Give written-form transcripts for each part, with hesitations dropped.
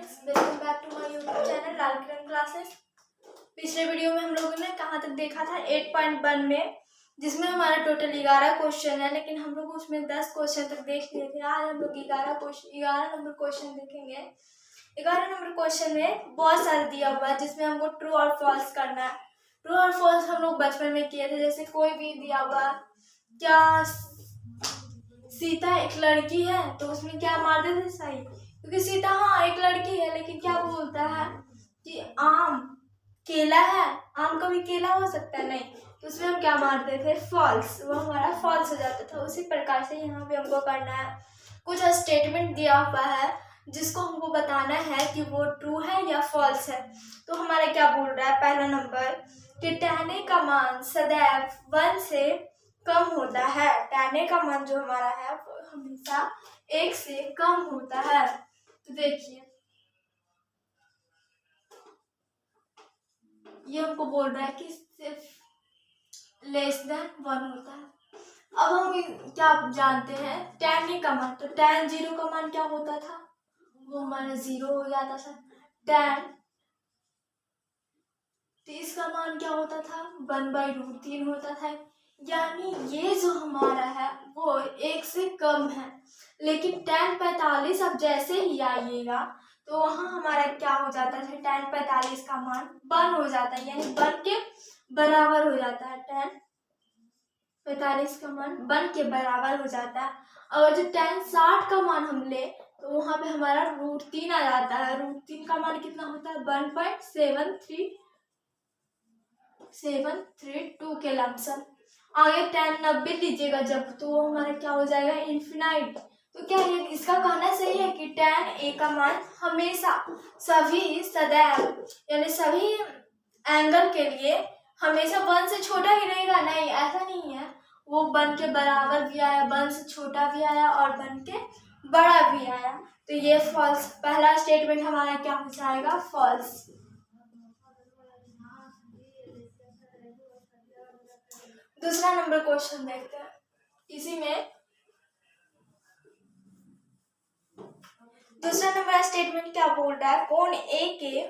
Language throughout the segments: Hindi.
Students, welcome back to my YouTube channel Lal Kiran classes. पिछले वीडियो में हम लोगों ने कहाँ तक देखा था 8.1 में, जिसमें हमारा टोटल 11 क्वेश्चन है, लेकिन हम लोग उसमें 10 क्वेश्चन तक देख लिए थे। आज हम लोग 11 नंबर क्वेश्चन देखेंगे। 11 नंबर क्वेश्चन में बहुत सारा दिया हुआ है, जिसमें हमको ट्रू और फॉल्स करना है। ट्रू और फॉल्स हम लोग बचपन में किए थे। जैसे कोई भी दिया हुआ, क्या सीता एक लड़की है, तो उसमें क्या मार देते सही, क्योंकि सीता हाँ एक लड़की है, लेकिन क्या बोलता है कि आम केला है, आम कभी केला हो सकता है नहीं, तो उसमें हम क्या मारते थे फॉल्स, वो हमारा फॉल्स हो जाता था। उसी प्रकार से यहाँ पे हमको करना है। कुछ स्टेटमेंट दिया हुआ है जिसको हमको बताना है कि वो ट्रू है या फॉल्स है। तो हमारा क्या बोल रहा है, पहला नंबर कि टहने का मान सदैव 1 से कम होता है। टहने का मान जो हमारा है वो हमेशा 1 से कम होता है। तो देखिए ये हमको बोल रहा है कि सिर्फ लेस देन 1 होता है। अब हम क्या जानते हैं tan का मान, तो tan 0 का मान क्या होता था, वो हमारा 0 हो जाता था। tan 30 का मान क्या होता था, 1/√3 होता था। यानी ये जो हमारा है वो 1 से कम है। लेकिन tan 45 अब जैसे ही आइएगा तो वहाँ हमारा क्या हो जाता है, tan 45 का मान 1 हो जाता है, यानी 1 के बराबर हो जाता है। tan 45 का मान 1 के बराबर हो जाता है। अगर जो tan 60 का मान हम ले तो वहाँ पे हमारा √3 आ जाता है। √3 का मान कितना होता है, 1.732 के लमसम। आगे tan 90 लीजिएगा जब, तो वो हमारा क्या हो जाएगा, इन्फिनाइट। तो क्या ये इसका कहना सही है कि tan a का मान हमेशा सभी सदैव यानी सभी एंगल के लिए हमेशा 1 से छोटा ही रहेगा? नहीं, ऐसा नहीं है। वो 1 के बराबर भी आया, 1 से छोटा भी आया और 1 के बड़ा भी आया। तो ये फॉल्स, पहला स्टेटमेंट हमारा क्या हो जाएगा, फॉल्स। दूसरा नंबर क्वेश्चन देखते हैं। इसी में दूसरा नंबर स्टेटमेंट क्या बोल रहा है, कोण ए के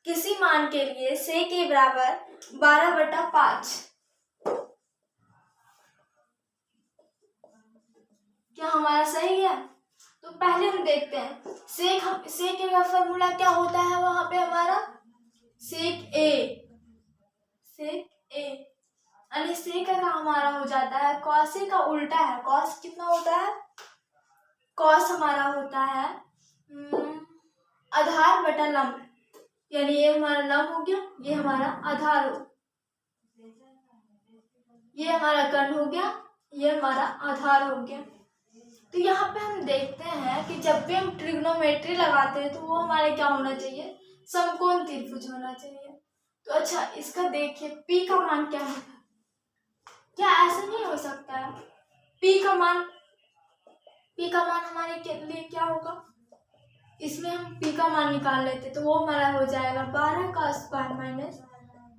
किसी मान के लिए से के बराबर 12/5। क्या हमारा सही है? तो पहले हम देखते हैं सेक का फॉर्मूला क्या होता है, वहां पे हमारा सेक ए यानी सेक का हमारा हो जाता है कॉस ए का उल्टा है। कॉस कितना होता है, कॉस हमारा होता है आधार बटा लंब, यानी ये हमारा लंब हो गया, ये हमारा आधार हो, ये हमारा कर्ण हो गया, ये हमारा आधार हो गया। तो यहाँ पे हम देखते हैं कि जब भी हम ट्रिग्नोमेट्री लगाते हैं तो वो हमारे क्या होना चाहिए, समकोण त्रिभुज होना चाहिए। तो अच्छा इसका देखिए P का मान क्या है, क्या ऐसा नहीं हो सकता है? P का मान हमारे के लिए क्या होगा, इसमें हम P का मान निकाल लेते तो वो हमारा हो जाएगा 12 का स्क्वायर माइनस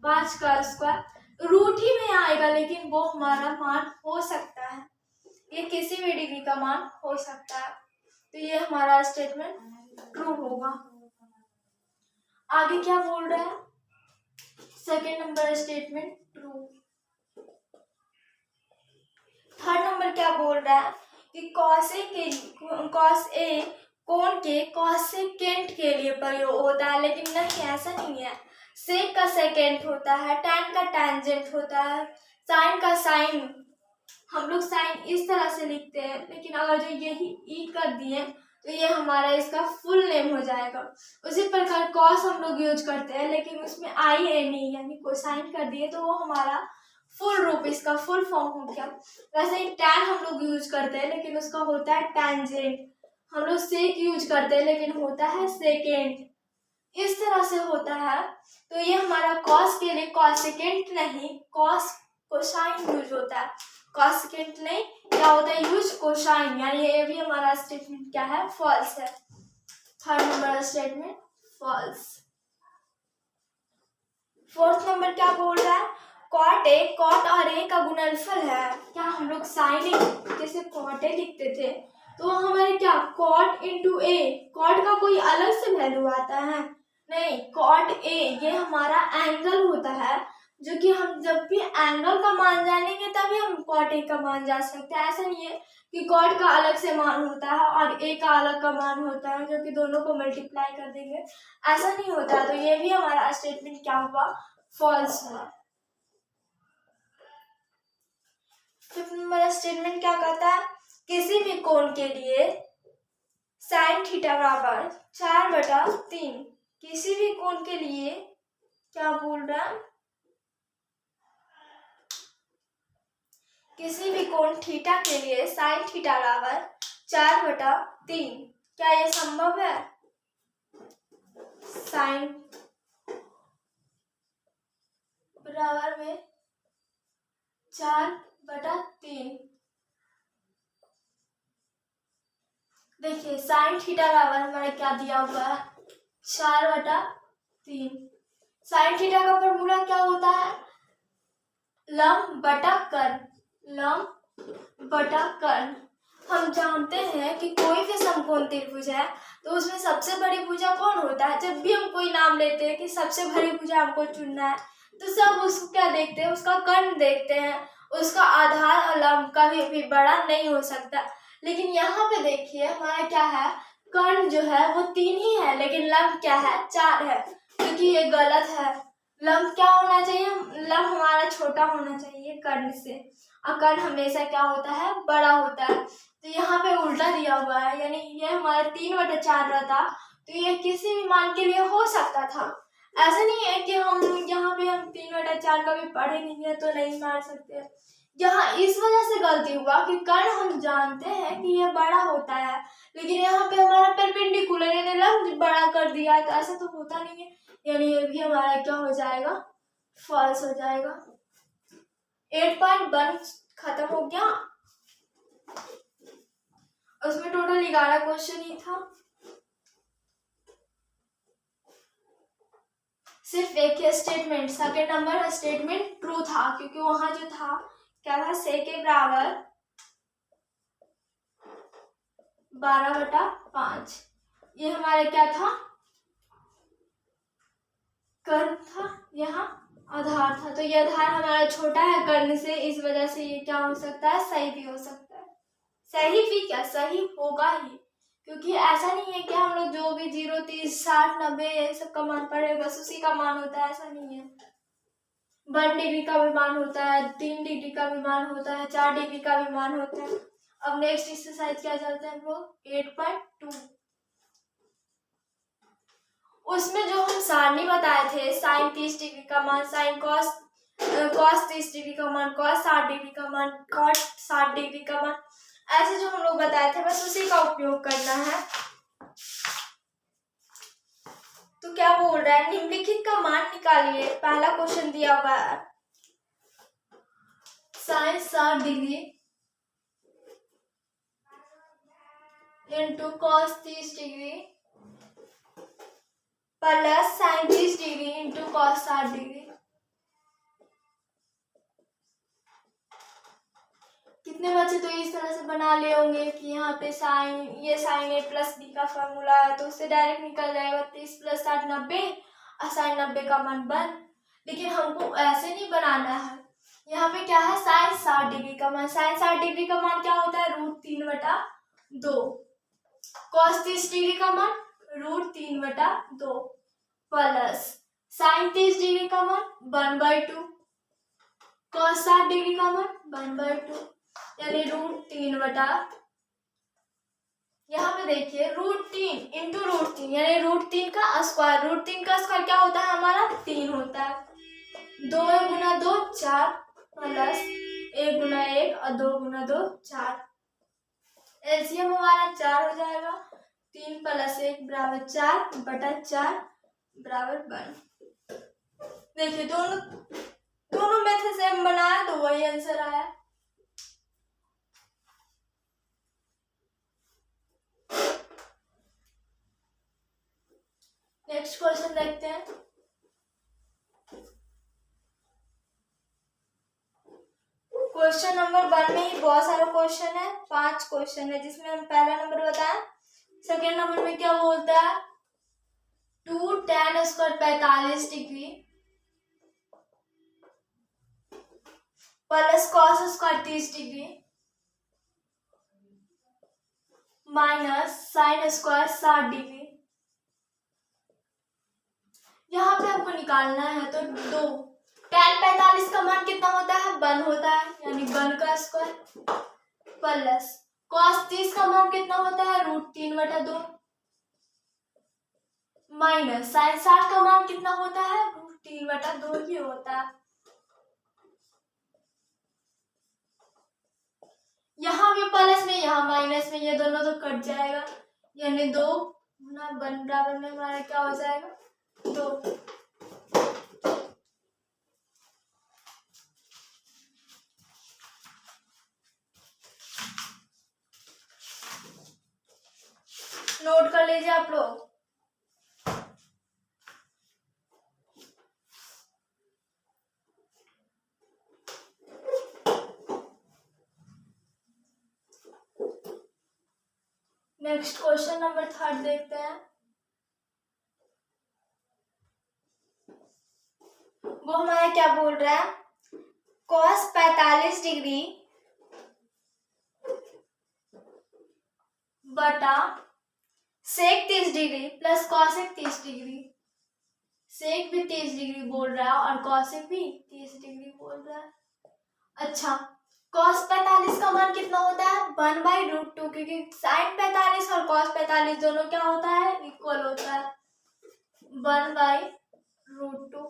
5 का स्क्वायर। रूट ही में आएगा, लेकिन वो हमारा मान हो सकता है, ये किसी भी डिग्री का मान हो सकता है। तो ये हमारा स्टेटमेंट ट्रू होगा। आगे क्या बोल रहा है, second number statement true. Third number क्या बोल रहा है कि कॉस ए कोण के कॉसेकेंट के लिए प्रयोग होता है, लेकिन नहीं, ऐसा नहीं है। सेक का सेकेंट होता है, टैन का टैंजेंट होता है, साइन का साइन। हम लोग साइन इस तरह से लिखते हैं, लेकिन अगर जो यही ई कर दिए तो ये हमारा इसका फुल नेम हो जाएगा। उसी प्रकार कॉस हम लोग यूज करते हैं, लेकिन उसमें आई एन ई यानी कोसाइन कर दिए तो वो हमारा फुल रूप, इसका फुल फॉर्म हो गया। वैसे ही टैन हम लोग यूज करते हैं, लेकिन उसका होता है टैंजेंट। हम लोग सेक यूज करते हैं, लेकिन होता है सेकेंड। इस तरह से होता है। तो ये हमारा कॉस के लिए कॉसेकेंट नहीं, कॉस कोसाइन यूज होता है, कॉसेकेंट नहीं, क्या होता है यूज, कोसाइन। यानी ये भी हमारा स्टेटमेंट क्या है, फॉल्स है। Third number statement false. Fourth number क्या बोल रहा है, कॉट और ए का गुणनफल है। क्या हम लोग साइन जैसे कॉट ए लिखते थे तो हमारे क्या कॉट इंटू ए, कॉट का कोई अलग से वैल्यू आता है नहीं, कॉट ए ये हमारा एंगल होता है, जो कि हम जब भी एंगल का मान जानेंगे तभी हम कॉट ए का मान जा सकते हैं। ऐसा नहीं है कि कॉट का अलग से मान होता है और ए का अलग का मान होता है जो कि दोनों को मल्टीप्लाई कर देंगे, ऐसा नहीं होता है। तो ये भी हमारा स्टेटमेंट क्या हुआ, फॉल्स हुआ। फिफ्थ नंबर स्टेटमेंट क्या कहता है, किसी भी कोण के लिए साइन थीटा बराबर 4/3, किसी भी कोण के लिए क्या बोल रहा है, किसी भी कोण थीटा के लिए साइन थीटा बराबर 4/3, क्या यह संभव है, साइन बराबर में 4/3। देखिए साइन थीटा बराबर हमारा क्या दिया हुआ है, 4/3। साइन थीटा का फॉर्मूला क्या होता है, लंब बटा कर्ण, लंब बटा कर्ण। हम जानते हैं कि कोई भी समकोण त्रिभुज है तो उसमें सबसे बड़ी भुजा कौन होता है। जब भी हम कोई नाम लेते हैं कि सबसे बड़ी भुजा हमको चुनना है तो सब उसको क्या देखते हैं, उसका कर्ण देखते हैं, उसका आधार और लंब कभी भी बड़ा नहीं हो सकता। लेकिन यहाँ पे देखिए हमारा क्या है, कर्ण जो है वो 3 ही है लेकिन लंब क्या है, 4 है, क्योंकि ये गलत है। लंब क्या होना चाहिए, लंब हमारा छोटा होना चाहिए कर्ण से, और कर्ण हमेशा क्या होता है, बड़ा होता है। तो यहाँ पे उल्टा दिया हुआ है, यानी ये हमारा 3/4 रहता तो ये किसी भी मान के लिए हो सकता था। ऐसा नहीं है कि हम यहाँ पे हम 3/4 का भी पढ़े नहीं है तो नहीं मार सकते। यहाँ इस वजह से गलती हुआ कि कर्ण हम जानते हैं कि ये बड़ा होता है, लेकिन यहाँ पे हमारा परपेंडिकुलर यानी लंब बड़ा कर दिया है, तो ऐसा तो होता नहीं है, यानी ये भी हमारा क्या हो जाएगा, फॉल्स हो जाएगा। 8.1 खत्म हो गया, उसमें टोटल 11 क्वेश्चन ही था, सिर्फ एक ही statement, second number statement true था, क्योंकि वहां जो था क्या था, से के बराबर 12/5, ये हमारा क्या था, कर्ण था, यहाँ आधार था। तो ये आधार हमारा छोटा है कर्ण से, इस वजह से ये क्या हो सकता है, सही भी हो सकता है। सही भी क्या, सही होगा ही, क्योंकि ऐसा नहीं है कि हम लोग जो भी 0, 30, 60, 90 ये सब का मान पढ़े बस उसी का मान होता है, ऐसा नहीं है। 1 डिग्री का भी मान होता है, 3 डिग्री का भी मान होता है, 4 डिग्री का भी मान होता है। अब नेक्स्ट एक्सरसाइज क्या चलते हैं हम लोग, 8.2। उसमें जो हम सारणी बताए थे, साइन 30 डिग्री का मान, साइन कॉस 30 डिग्री का मान, कॉस 60 डिग्री का मान, कॉट 60 डिग्री का मान, ऐसे जो हम लोग बताए थे बस उसी का उपयोग करना है। तो क्या बोल रहा है, निम्नलिखित का मान निकालिए। पहला क्वेश्चन दिया हुआ है, sine 60 degree into cos 30 degree plus sine 30 degree into cos 60 degree. कितने बच्चे तो इस तरह से बना ले होंगे कि यहाँ पे साइन, ये साइन ए प्लस बी का फॉर्मूला है तो उससे डायरेक्ट निकल जाएगा 30 + 60 90 और साइन 90 का मान 1। लेकिन हमको ऐसे नहीं बनाना है, यहाँ पे क्या है, साइन 60 डिग्री का मान, साइन 60 डिग्री का मान क्या होता है, √3/2, कॉस 30 डिग्री का मान √3/2 प्लस साइन 30 डिग्री का मान 1/2, कॉस 60 डिग्री का मान 1/2, यानी √3/, यहाँ पे देखिए √3 इंटू √3 यानी √3 का स्क्वायर, √3 का स्क्वायर क्या होता है हमारा, 3 होता है। 2 × 2 4 प्लस 1 × 1 और 2 × 2 4, एलसीएम हमारा 4 हो जाएगा। 3 + 1 = 4/4 = 1। देखिए दोनों मेथड से हम बनाया तो वही आंसर आया। नेक्स्ट क्वेश्चन देखते हैं। क्वेश्चन नंबर 1 में ही बहुत सारा क्वेश्चन है, 5 क्वेश्चन है, जिसमें हम पहला नंबर बताएं। सेकेंड नंबर में क्या बोलता है, 2 tan square 45 degree plus cos square 30 degree minus sine square 60 degree. यहाँ पे हमको निकालना है, तो 2 tan 45 का मान कितना होता है, 1 होता है, यानी 1 का स्क्वायर प्लस cos 30 का मान कितना होता है, √3/2 माइनस साइन 60 का मान कितना होता है, √3/2 ही होता है। यहाँ भी प्लस में, यहाँ माइनस में, ये दोनों तो कट जाएगा, यानी 2 गुना 1 बराबर में हमारा क्या हो जाएगा, 2। नोट कर लीजिए आप लोग। नेक्स्ट क्वेश्चन नंबर 3 देखते हैं। वो हमारा क्या बोल रहा है, cos 45 डिग्री बटा सेक 30 डिग्री प्लस कॉसेक 30 डिग्री। सेक भी 30 डिग्री बोल रहा है और कॉसेक भी 30 डिग्री बोल रहा है। अच्छा, cos 45 का मान कितना होता है, 1/√2, क्योंकि sin 45 और cos 45 दोनों क्या होता है, इक्वल होता है, 1/√2।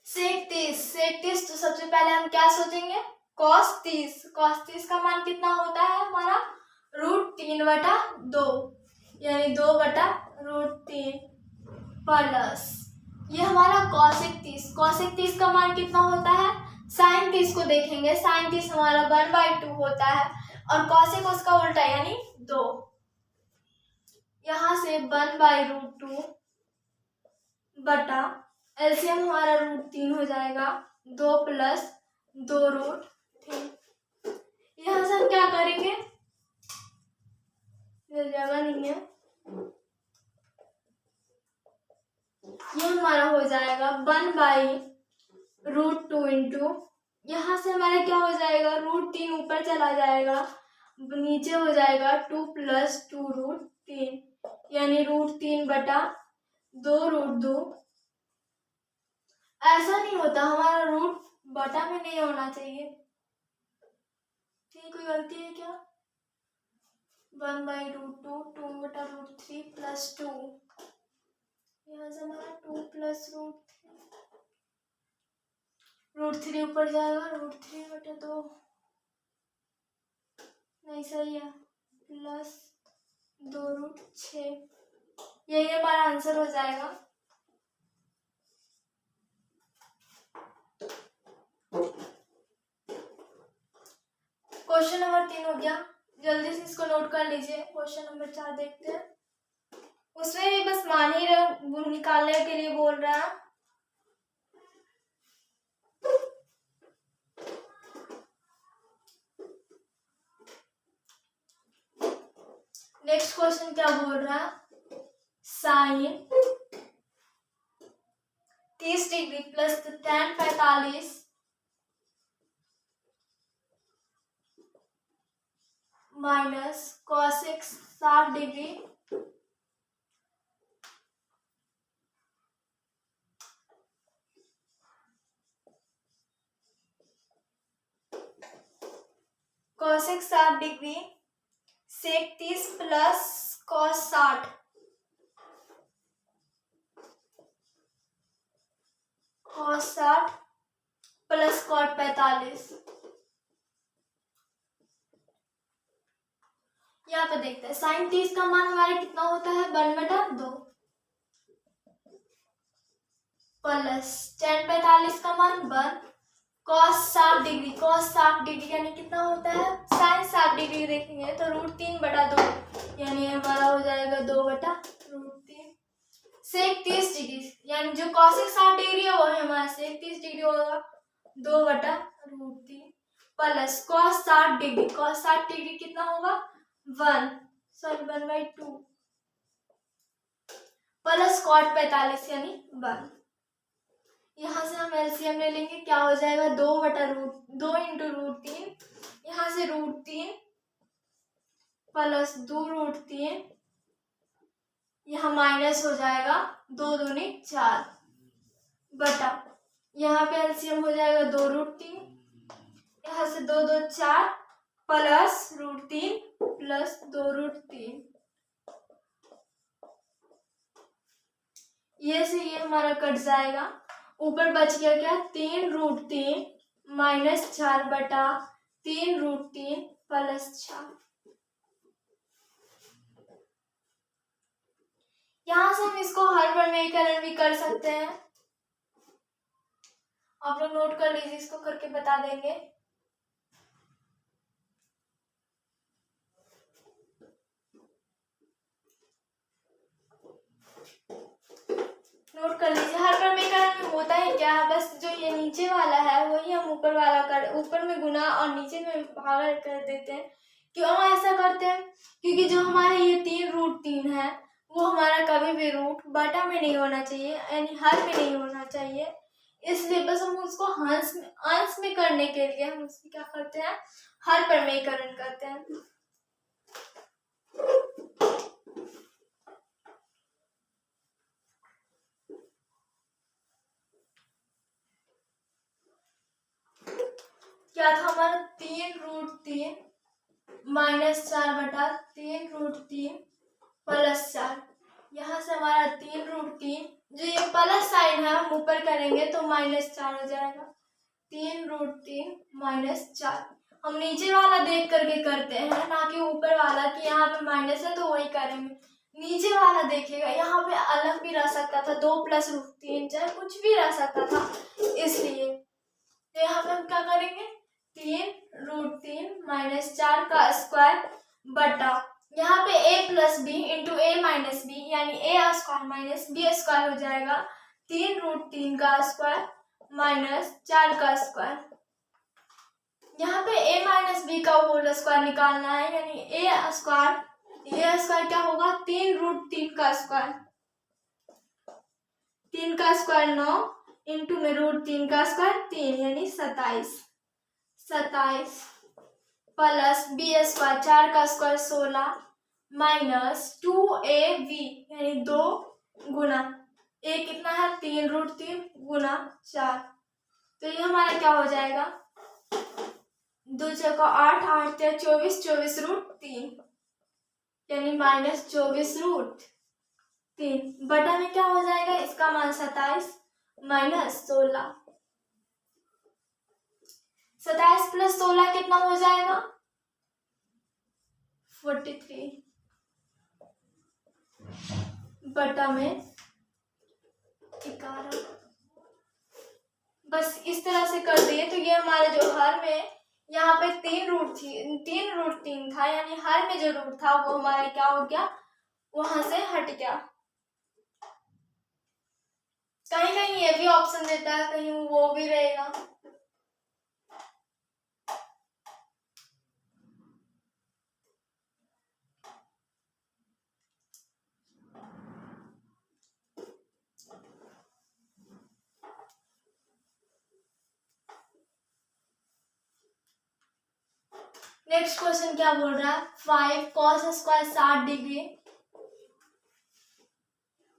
सेक 30 तो सबसे पहले हम क्या सोचेंगे, cos 30 का मान कितना होता है हमारा, √3/2, यानी 2/√3 प्लस ये हमारा cosec 30 का मान कितना होता है, sin 30 को देखेंगे, sin 30 हमारा 1/2 होता है और cosec उसका उल्टा यानी 2। यहाँ से 1/√2 बटा एलसीएम हमारा √3 हो जाएगा, 2 + 2√3। यहाँ से हम क्या करेंगे, जगह नहीं है, ये हमारा हो जाएगा 1/√2 इंटू, यहाँ से हमारा क्या हो जाएगा, √3 ऊपर चला जाएगा, नीचे हो जाएगा 2 + 2√3, यानी √3/2√2। ऐसा नहीं होता, हमारा रूट बटा में नहीं होना चाहिए, ठीक, कोई गलती है क्या, 1/√2 2/√3 + 2, यहाँ से हमारा 2 + √3 ऊपर जाएगा, √3/2 नहीं सही है, प्लस 2√6, यही हमारा आंसर हो जाएगा। क्वेश्चन नंबर 3 हो गया, जल्दी से इसको नोट कर लीजिए। क्वेश्चन नंबर 4 देखते हैं, उसमें भी बस मान ही निकालने के लिए बोल रहा है। नेक्स्ट क्वेश्चन क्या बोल रहा है, sine 30 degree plus tan 45 minus cosec 60 degree cosec 60 degree sec 30 plus cos 60 plus cot 45। यहाँ पे देखते हैं, साइन 30 का मान हमारे कितना होता है, 1/2 प्लस tan 45 का मान 1, cos 60 डिग्री यानी कितना होता है, sin 60 डिग्री देखेंगे तो √3/2, यानी हमारा हो जाएगा 2/√3। सेक 30 डिग्री, यानी जो कॉसेक 60 डिग्री है वो है हमारा सेक 30 डिग्री होगा 2/√3 plus cos 60 degree, cos 60 degree कितना होगा 1/2 प्लस कॉट 45 यानी 1। यहाँ से हम एलसीएम ले लेंगे, क्या हो जाएगा 2 इंटू √3, यहाँ से √3 प्लस 2√3, यहाँ माइनस हो जाएगा 2 दूनी 4 बटा, यहाँ पे एलसीएम हो जाएगा 2√3, यहाँ से 2 2 4 प्लस √3 प्लस 2√3, ये से ये हमारा कट जाएगा, ऊपर बच गया क्या 3√3 माइनस 4 बटा 3√3 प्लस 4। यहाँ से हम इसको हर वर्गीकरण भी कर सकते हैं, आप लोग नोट कर लीजिए, इसको करके बता देंगे। नोट कर लीजिए, हर वर्गीकरण में होता है क्या, बस जो ये नीचे वाला है वही हम ऊपर वाला ऊपर में गुना और नीचे में भागा कर देते हैं। क्यों हम ऐसा करते हैं, क्योंकि जो हमारे ये 3√3 है वो हमारा कभी भी रूट बटा में नहीं होना चाहिए, यानी हर में नहीं होना चाहिए, इसलिए बस हम उसको अंश में करने के लिए हम उसकी क्या करते हैं, हर वर्गीकरण करते हैं। क्या था हमारा 3√3 माइनस 4 बटा 3√3 प्लस 4, यहाँ से हमारा 3√3, जो ये प्लस साइन है हम ऊपर करेंगे तो -4 हो जाएगा, 3√3 माइनस 4। हम नीचे वाला देख करके करते हैं, ना कि ऊपर वाला कि यहाँ पे माइनस है तो वही करेंगे। नीचे वाला देखिएगा, यहाँ पे अलग भी रह सकता था, 2 + √3 चाहे कुछ भी रह सकता था, इसलिए तो यहाँ पे हम क्या करेंगे 3√3 माइनस 4 का स्क्वायर बटा, यहाँ पे a + b into a minus b, यानी a² माइनस b² हो जाएगा, 3√3 का स्क्वायर माइनस 4 का स्क्वायर। यहाँ पे a माइनस बी का होल स्क्वायर निकालना है, यानी a² क्या होगा 3√3 का स्क्वायर, 3 का स्क्वायर 9 इंटू में √3 का स्क्वायर 3 यानी 27 प्लस b² 4 का स्क्वायर 16 माइनस 2ab यानी 2 गुना a कितना है 3√3 गुना 4, तो ये हमारा क्या हो जाएगा 2 × 8 8 × 24 24√3 यानी -24√3 बटा में क्या हो जाएगा, इसका मान 27 माइनस 16, 27 + 16 कितना हो जाएगा 43 बटा में 11। बस इस तरह से कर दिए तो ये हमारे जो हर में यहाँ पे 3√3 था, यानी हर में जो रूट था वो हमारा क्या हो गया, वहां से हट गया। कहीं कहीं ये भी ऑप्शन देता है, कहीं वो भी रहेगा। नेक्स्ट क्वेश्चन क्या बोल रहा है, 5 cos² 60 degree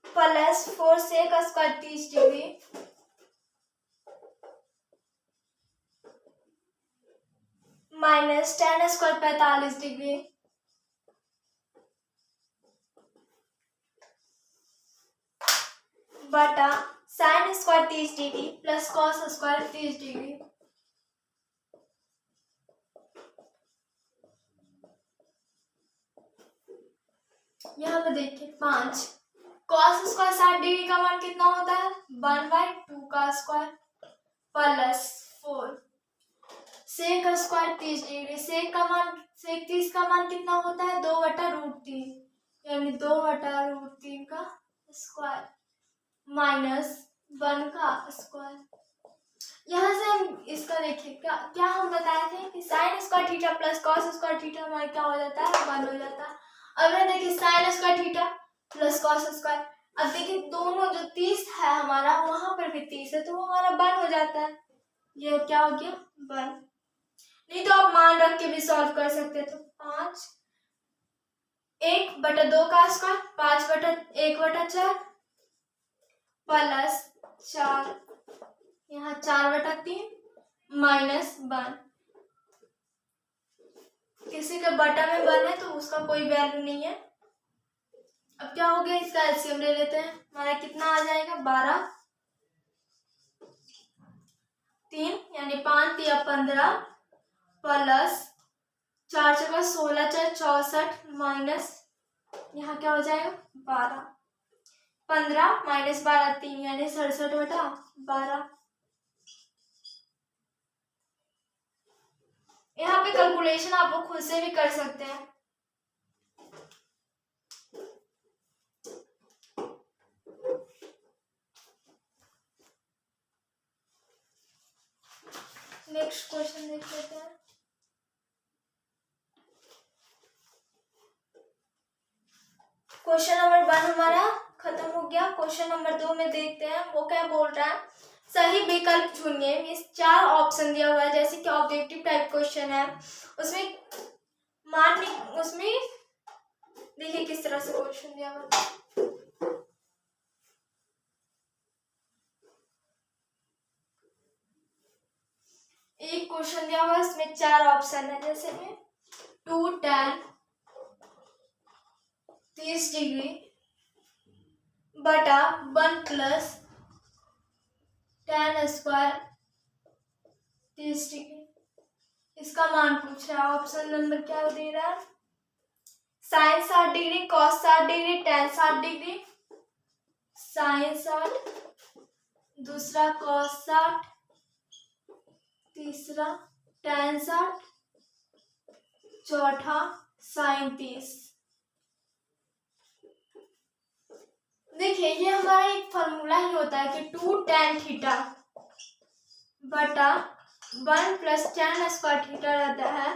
plus 4 sec² 30 degree minus tan² 45 degree बटा sin² 30 degree plus cos² 30 degree. यहाँ पे देखिए 5 cos² 60 डिग्री का मान कितना होता है 1/2 का square plus 4 sec² 30 degree, sec 30 का मान कितना होता है 2/√3 यानी 2/√3 का स्क्वायर -1 का स्क्वायर। यहाँ से हम इसका देखिए क्या क्या हम बताए थे कि sine square theta plus cos square theta हमारा क्या हो जाता है, 1 हो जाता है। अब ये देखिए sine square theta plus cos square, अब देखिए दोनों जो 30 है हमारा वहां पर भी 30 है तो वो हमारा 1 हो जाता है। ये क्या हो गया 1। नहीं तो आप मान रख के भी सॉल्व कर सकते, तो 5 1/2 का स्क्वायर 5/1/4 प्लस 4 यहाँ 4/3 -1। किसी के बटा में 1 है तो उसका कोई वैल्यू नहीं है। अब क्या हो गया, इसका एलसीएम ले लेते हैं, हमारा कितना आ जाएगा 12 3 यानी 5 या 15 प्लस 4 जगह 16 4 64 माइनस यहाँ क्या हो जाएगा 12 15 -12 3 यानी 67/12। यहाँ पे कैलकुलेशन आप लोग खुद से भी कर सकते हैं। नेक्स्ट क्वेश्चन देख लेते हैं। क्वेश्चन नंबर 1 हमारा खत्म हो गया। क्वेश्चन नंबर 2 में देखते हैं वो क्या बोल रहा है। सही विकल्प चुनिए। इस 4 ऑप्शन दिया हुआ है, जैसे कि ऑब्जेक्टिव टाइप क्वेश्चन है उसमें उसमें देखिए किस तरह से क्वेश्चन दिया हुआ है। एक क्वेश्चन दिया हुआ है इसमें 4 ऑप्शन है, जैसे में 2 tan 30 डिग्री बटा 1 प्लस tan स्क्वायर 30 डिग्री, इसका मान पूछ रहा है। ऑप्शन नंबर क्या दे रहा है, sine 60 degree cos 60 degree tan 60 degree, sine 60 दूसरा कॉस 60 तीसरा tan 60 चौथा साइन 30। देखिए ये हमारा एक फॉर्मूला ही होता है कि 2 tan थीटा बटा 1 प्लस tan स्क्वायर थीटा रहता है,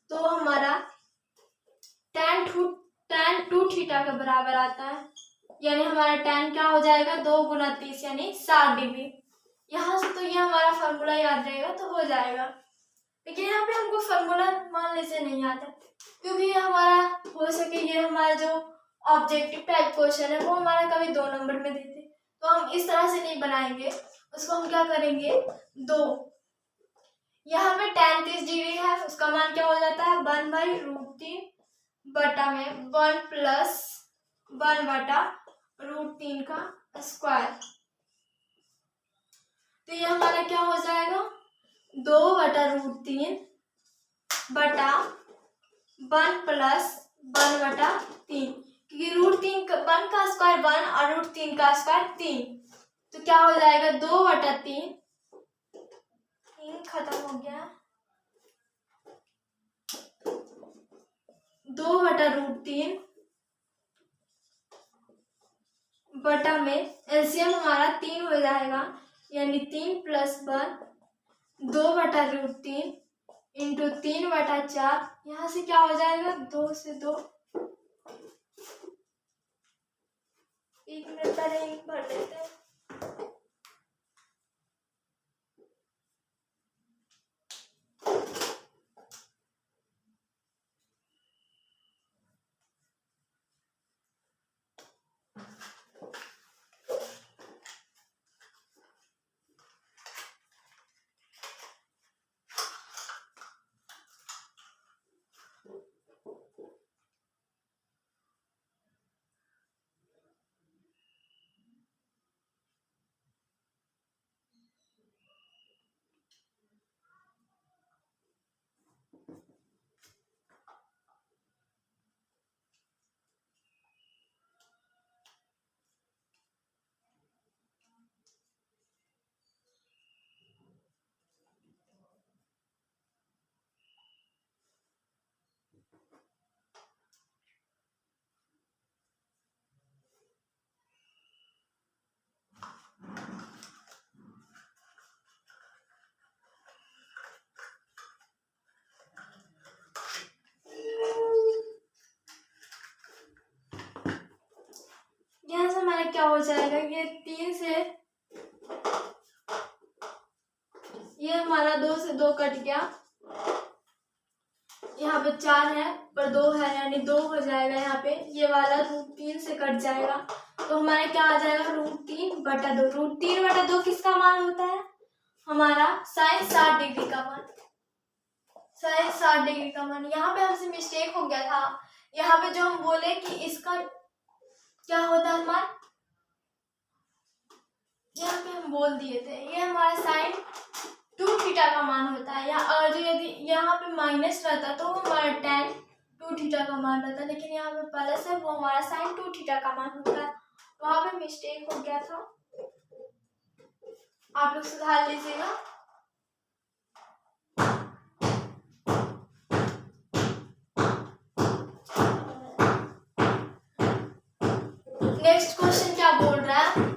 तो हमारा tan 2 थीटा के बराबर आता है, यानी हमारा tan क्या हो जाएगा 2 × 30 यानी 60 डिग्री। यहाँ से तो ये हमारा फॉर्मूला याद रहेगा तो हो जाएगा, लेकिन यहाँ पे हमको फॉर्मूला मानने से नहीं आता, क्योंकि ये हमारा हो सके ये हमारा जो ऑब्जेक्टिव टाइप क्वेश्चन है वो हमारा कभी 2 नंबर में देते, तो हम इस तरह से नहीं बनाएंगे। उसको हम क्या करेंगे 2, यहाँ पे tan 30 डिग्री है उसका मान क्या हो जाता है 1/√3 बटा में 1 प्लस 1/√3 का स्क्वायर, तो ये हमारा क्या हो जाएगा 2/√3 बटा 1 प्लस 1/3, क्योंकि √3 1 का स्क्वायर 1 और √3 का स्क्वायर 3, तो क्या हो जाएगा 2/3 खत्म हो गया 2/√3 बटा में एलसीएम हमारा 3 हो जाएगा, यानी 3 + 1 2/√3 इंटू 3/4, यहाँ से क्या हो जाएगा 2 से 2। 1 मिनट पहले भर लेते हैं। हो जाएगा, ये 3 से, ये हमारा 2 से 2 कट गया, यहाँ पे 4 है पर 2 है यानी 2 हो जाएगा। यहाँ पे ये वाला √3 से कट जाएगा, तो हमारा क्या आ जाएगा √3/2। √3/2 किसका मान होता है? हमारा sin 60 डिग्री का मान, sin 60 डिग्री का मान। यहाँ पे हमसे मिस्टेक हो गया था, यहाँ पे जो हम बोले कि इसका क्या होता है मान, यहाँ पे हम बोल दिए थे ये हमारा sin 2θ का मान होता है। और जो यदि यहाँ पे माइनस रहता तो वो हमारा tan 2θ का मान रहता, लेकिन यहाँ पे प्लस है, वो हमारा sin 2θ का मान होता है। वहां पे मिस्टेक हो गया था, आप लोग सुधार लीजिएगा। नेक्स्ट क्वेश्चन क्या बोल रहा है?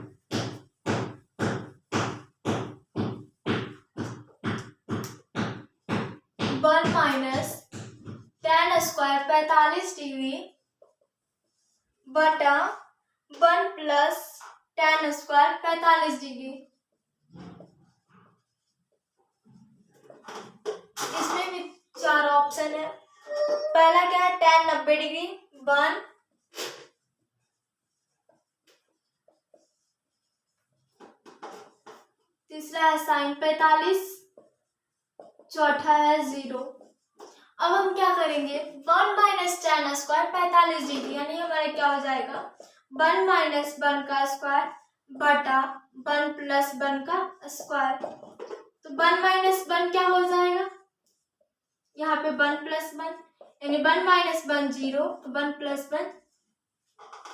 वन माइनस tan² 45 डिग्री बटा 1 प्लस tan² 45 डिग्री। इसमें भी 4 ऑप्शन है। पहला क्या है? tan 90 डिग्री 1, तीसरा है sin 45, चौथा है 0। अब हम क्या करेंगे? 1 माइनस tan² 45 डिग्री यानी हमारा क्या हो जाएगा 1 माइनस 1 का स्क्वायर बटा 1 प्लस 1 का स्क्वायर। तो 1 माइनस 1 क्या हो जाएगा? यहाँ पे 1 प्लस 1 यानी 1 माइनस 1 0, 1 प्लस 1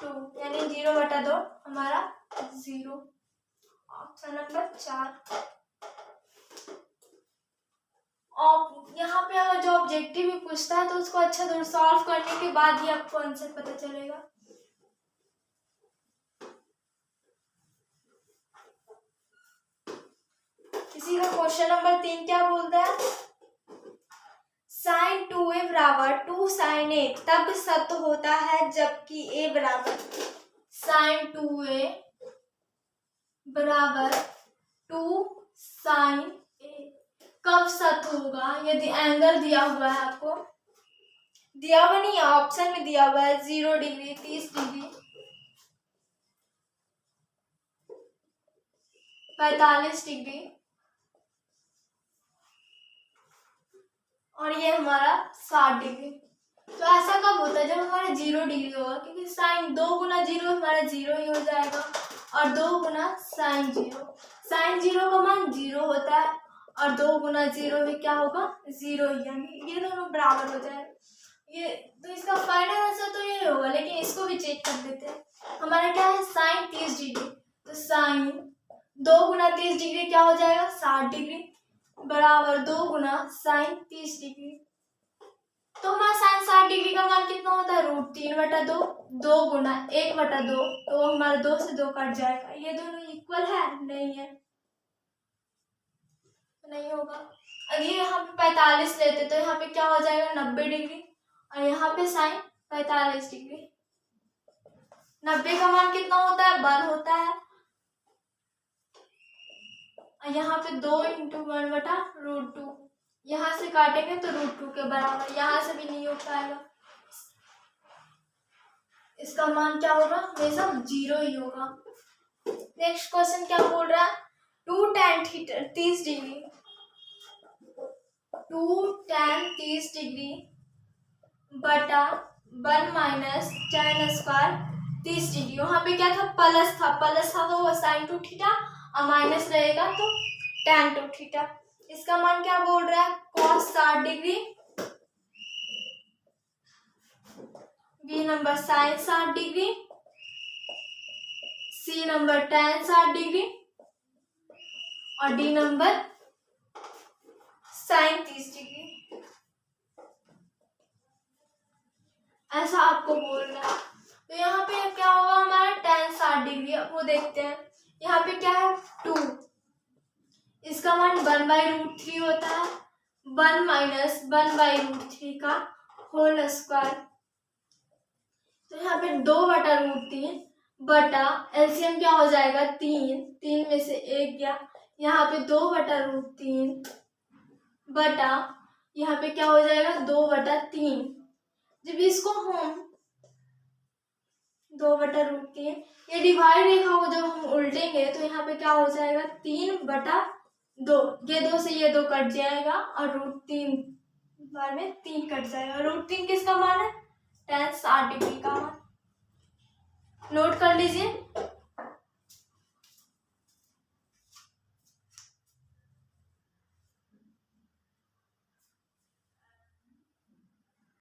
2 यानी 0/2 हमारा 0। Option number 4। और यहाँ पे अगर जो ऑब्जेक्टिव भी पूछता है तो उसको अच्छा दूर सॉल्व करने के बाद ही आपको आंसर पता चलेगा। इसी का क्वेश्चन नंबर 3 क्या बोलता है? sin 2a बराबर 2 sin a तब सत्य होता है जबकि a बराबर, sin 2a बराबर 2 sin a कब सत्य होगा? यदि एंगल दिया हुआ है, आपको दिया हुआ नहीं है, ऑप्शन में दिया हुआ है 0 डिग्री, 30 डिग्री, 45 डिग्री और ये हमारा 60 डिग्री। तो ऐसा कब होता है? जब हमारा 0 डिग्री होगा, क्योंकि साइन 2 गुना 0 हमारा 0 ही हो जाएगा और 2 गुना sin 0, sin 0 का मान 0 होता है और 2 गुना 0 भी क्या होगा 0 ही, यानी ये दोनों बराबर हो जाए। ये तो इसका फाइनल आंसर तो ये होगा, लेकिन इसको भी चेक कर लेते हैं। हमारा क्या है sin 30 डिग्री, तो sin 2 गुना 30 डिग्री क्या हो जाएगा 60 डिग्री बराबर 2 गुना sin 30 डिग्री। तो हमारा sin 60 डिग्री का मान कितना होता है √3/2, 2 गुना 1/2, तो हमारा 2 से 2 कट जाएगा। ये दोनों इक्वल है? नहीं है, नहीं होगा। अगर ये यहाँ पे 45 लेते तो यहाँ पे क्या हो जाएगा 90 डिग्री और यहाँ पे sin 45 डिग्री। 90 का मान कितना होता है 1 होता है और यहाँ पे 2 × 1/√2, यहाँ से काटेंगे तो √2 के बराबर, यहाँ से भी नहीं हो पाएगा। इसका मान क्या होगा? हमेशा 0 ही होगा। नेक्स्ट क्वेश्चन क्या बोल रहा है? 2 tan 30 डिग्री, 2 tan 30 डिग्री बटा 1 माइनस tan² 30 डिग्री। वहां पे क्या था? प्लस था तो वो sin 2θ और माइनस रहेगा तो tan 2θ। इसका मान क्या बोल रहा है? cos 60 degree, B number sin 60 degree, C number tan 60 degree और डी नंबर sin 30 डिग्री। ऐसा आपको बोलना है। तो यहाँ पे क्या होगा हमारा tan 60 डिग्री, वो देखते हैं। यहाँ पे क्या है 2, इसका मान 1/√3 होता है, 1 माइनस 1/√3 का होल स्क्वायर। तो यहाँ पे 2/√3 बटा एलसीएम क्या हो जाएगा 3, 3 में से 1 गया, यहाँ पे 2/√3 बटा यहाँ पे क्या हो जाएगा 2/3। जब इसको हम 2/√3 ये डिवाइड रेखा को जब हम उल्टेंगे तो यहाँ पे क्या हो जाएगा 3/2, ये 2 से ये 2 कट जाएगा और √3 बार में 3 कट जाएगा। √3 किसका मान है? tan 60 डिग्री का मान। नोट कर लीजिए।